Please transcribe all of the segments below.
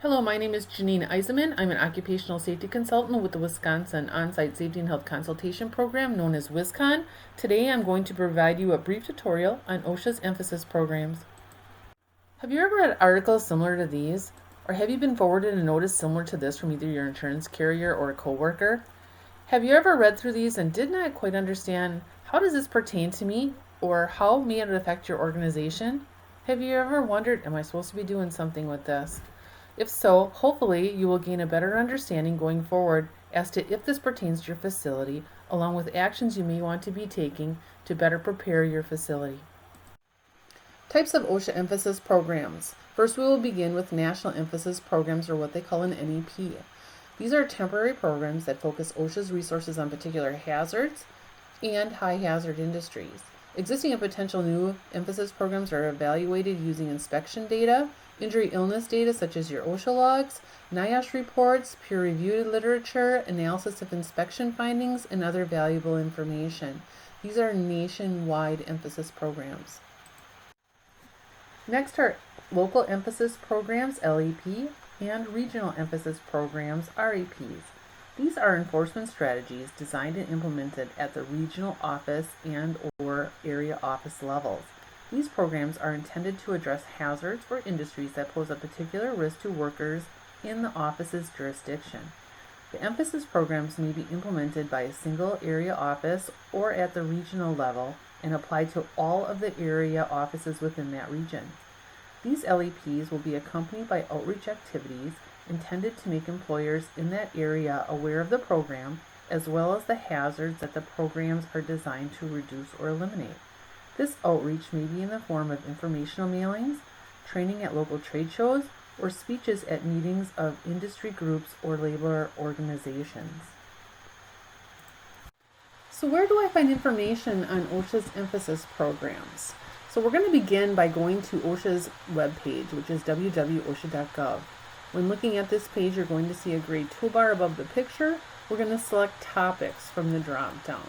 Hello, my name is Janine Eisenman. I'm an occupational safety consultant with the Wisconsin On-Site Safety and Health Consultation Program known as WisCon. Today I'm going to provide you a brief tutorial on OSHA's emphasis programs. Have you ever read articles similar to these? Or have you been forwarded a notice similar to this from either your insurance carrier or a coworker? Have you ever read through these and did not quite understand how does this pertain to me or how may it affect your organization? Have you ever wondered, am I supposed to be doing something with this? If so, hopefully you will gain a better understanding going forward as to if this pertains to your facility, along with actions you may want to be taking to better prepare your facility. Types of OSHA emphasis programs. First, we will begin with national emphasis programs, or what they call an NEP. These are temporary programs that focus OSHA's resources on particular hazards and high hazard industries. Existing and potential new emphasis programs are evaluated using inspection data, injury illness data such as your OSHA logs, NIOSH reports, peer-reviewed literature, analysis of inspection findings, and other valuable information. These are nationwide emphasis programs. Next are local emphasis programs, LEP, and regional emphasis programs, REPs. These are enforcement strategies designed and implemented at the regional office and or area office levels. These programs are intended to address hazards or industries that pose a particular risk to workers in the office's jurisdiction. The emphasis programs may be implemented by a single area office or at the regional level and applied to all of the area offices within that region. These LEPs will be accompanied by outreach activities intended to make employers in that area aware of the program, as well as the hazards that the programs are designed to reduce or eliminate. This outreach may be in the form of informational mailings, training at local trade shows, or speeches at meetings of industry groups or labor organizations. So where do I find information on OSHA's emphasis programs? So we're going to begin by going to OSHA's webpage, which is www.osha.gov. When looking at this page, you're going to see a gray toolbar above the picture. We're going to select topics from the drop-down.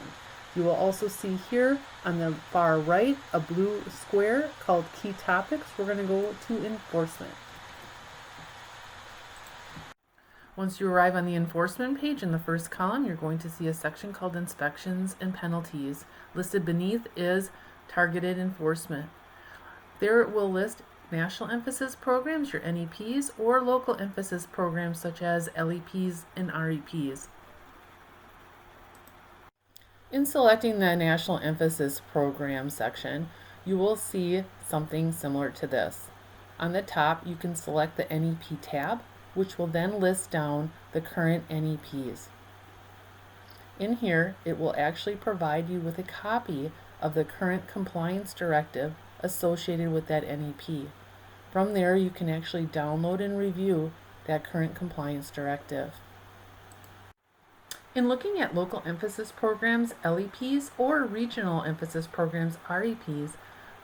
You will also see here on the far right a blue square called Key Topics. We're going to go to Enforcement. Once you arrive on the enforcement page, in the first column, you're going to see a section called Inspections and Penalties. Listed beneath is Targeted Enforcement. There it will list national emphasis programs, your NEPs, or local emphasis programs such as LEPs and REPs. In selecting the National Emphasis Program section, you will see something similar to this. On the top, you can select the NEP tab, which will then list down the current NEPs. In here, it will actually provide you with a copy of the current compliance directive associated with that NEP. From there, you can actually download and review that current compliance directive. In looking at local emphasis programs, LEPs, or regional emphasis programs, REPs,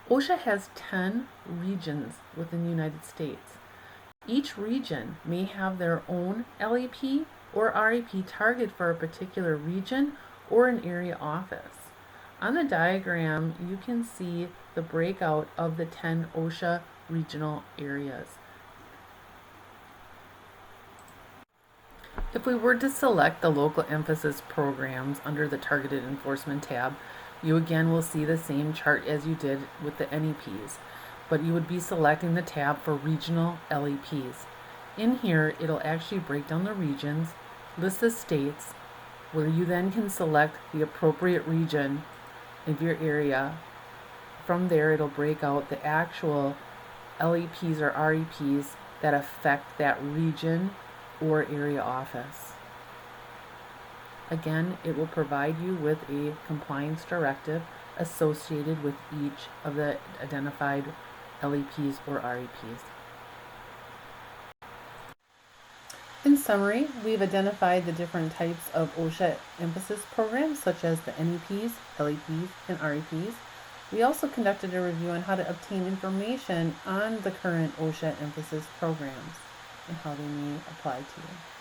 OSHA has 10 regions within the United States. Each region may have their own LEP or REP target for a particular region or an area office. On the diagram, you can see the breakout of the 10 OSHA regional areas. If we were to select the local emphasis programs under the Targeted Enforcement tab, you again will see the same chart as you did with the NEPs, but you would be selecting the tab for regional LEPs. In here, it'll actually break down the regions, list the states, where you then can select the appropriate region of your area. From there, it'll break out the actual LEPs or REPs that affect that region or area office. Again, it will provide you with a compliance directive associated with each of the identified LEPs or REPs. In summary, we've identified the different types of OSHA emphasis programs such as the NEPs, LEPs, and REPs. We also conducted a review on how to obtain information on the current OSHA emphasis programs and how they may apply to you.